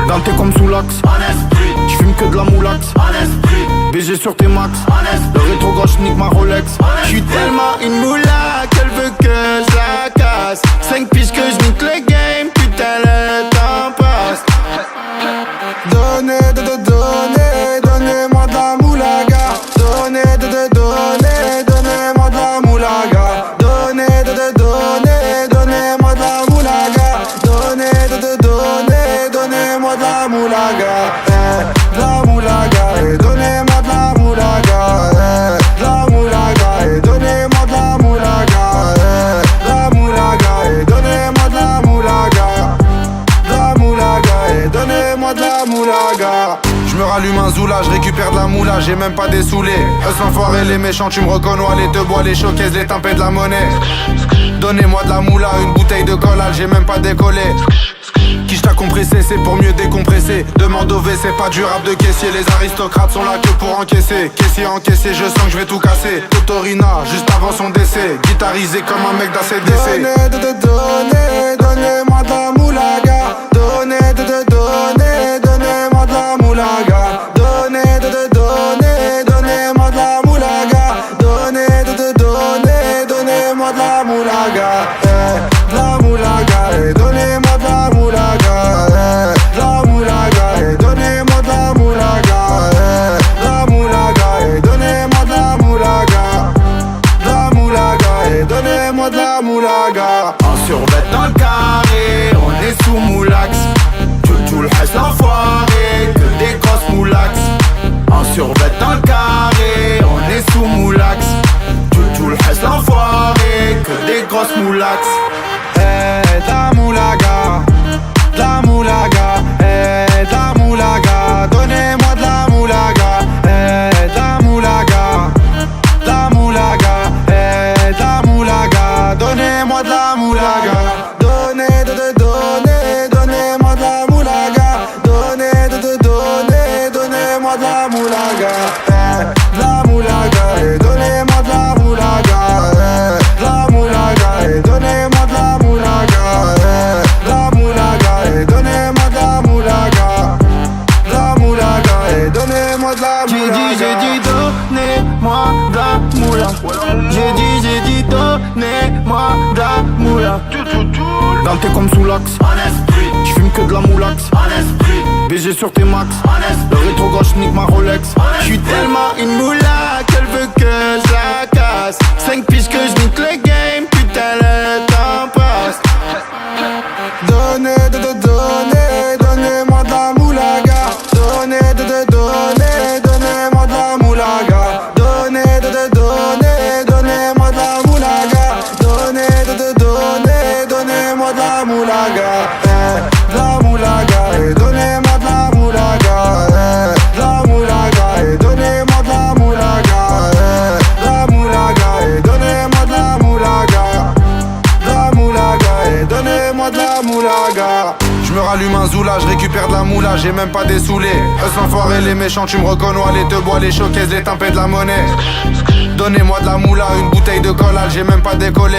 Dans tes comme sous l'axe, j'fume que de la moulax. BG sur tes max, le rétro gauche nique ma Rolex. J'suis tellement une moula qu'elle veut que je la casse. 5 piges que je nique le game, putain le temps passe. Donnez-moi de la moulaga. Donnez-moi de la moulaga. Donnez-moi de la moulaga. Donnez-moi de la moulaga. De la moulaga. Donnez-moi de la moulaga. De la moulaga. Donnez-moi de la moulaga. De la moulaga. Donnez-moi de la moulaga. De la moulaga. Donnez-moi de la moulaga. Je me rallume un zoula, je récupère de la moula, j'ai même pas dessoulé. Eux enfoirés, les méchants, tu me reconnais, les deux bois, les showcases, les tempêtes de la monnaie. Donnez-moi de la moula, une bouteille de collal, j'ai même pas décollé. Qui t'a compressé, c'est pour mieux décompresser. Demande au WC, pas du rap de caissier. Les aristocrates sont là que pour encaisser. Caissier encaissé, je sens que je vais tout casser. Totorina, juste avant son décès. Guitarisé comme un mec d'ACDC. Donnez-moi de la moulaga. Donnez-moi de la moulaga. Donnez-moi de la moulaga. Donnez-moi de la moulaga. De la moulaga. Donnez-moi de la moulaga. De la moulaga. Donnez-moi de la moulaga. De la moulaga. Donnez-moi de la moulaga. De la moulaga. Donnez-moi de la moulaga. En survêt dans le carré, on est sous moulax. Tout le reste l'enfoiré, que des grosses moulax. En survêt dans le carré, on est sous moulax. Tout le reste l'enfoiré, que des grosses moulax. De la moulaga. De la moulaga. De la moulaga. Donnez-moi de la moulaga. De la moulaga. De la moulaga. De la moulaga. Donnez-moi de la moulaga. Donnez-moi de la moulaga. Donnez-moi de la moulaga. De la moulaga. Donnez-moi de la moulaga. De la moulaga. Donnez-moi de la moulaga. De la moulaga. Donnez-moi de la moulaga. De la moulaga. Donnez-moi de la moulaga. J'ai dit donnez-moi de la moula. J'ai dit donnez-moi de la moula. Dans tes comme sous l'axe, j'fume que de la moulax. BG sur tes max, le rétro gauche nique ma Rolex. J'suis tellement une moula qu'elle veut que je la casse. 5 piges que je nique le game, putain le temps passe. Donnez-moi de la moulaga. Donnez-moi de la moulaga. Donnez-moi de la moulaga. Donnez-moi de la moulaga. De la moulaga. Donnez-moi de la moulaga. De la moulaga. Donnez-moi de la moulaga. De la moulaga. Donnez-moi de la moulaga. De la moulaga. Donnez-moi de la moulaga. Je me rallume un zoula, je récupère de la moula, j'ai même pas dessoulé. Eux enfoirés, les méchants, tu me reconnais, les deux bois, les showcases, les tempêtes de la monnaie. Donnez-moi de la moula, une bouteille de collal, j'ai même pas décollé.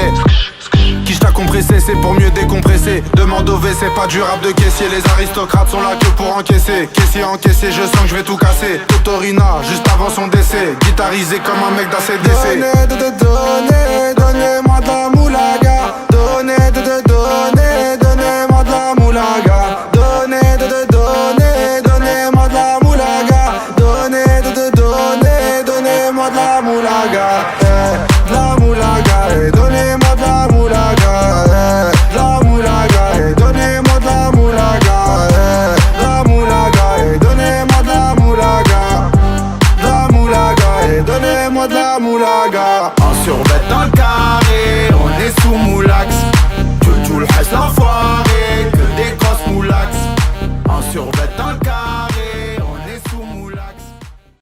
Qui t'a compressé, c'est pour mieux décompresser. Demande au WC, pas du rap de caissier. Les aristocrates sont là que pour encaisser. Caissier encaissé, je sens que je vais tout casser. Totorina, juste avant son décès. Guitarisé comme un mec d'ACDC. Donnez-moi de la moulaga. Donnez-moi de la moulaga.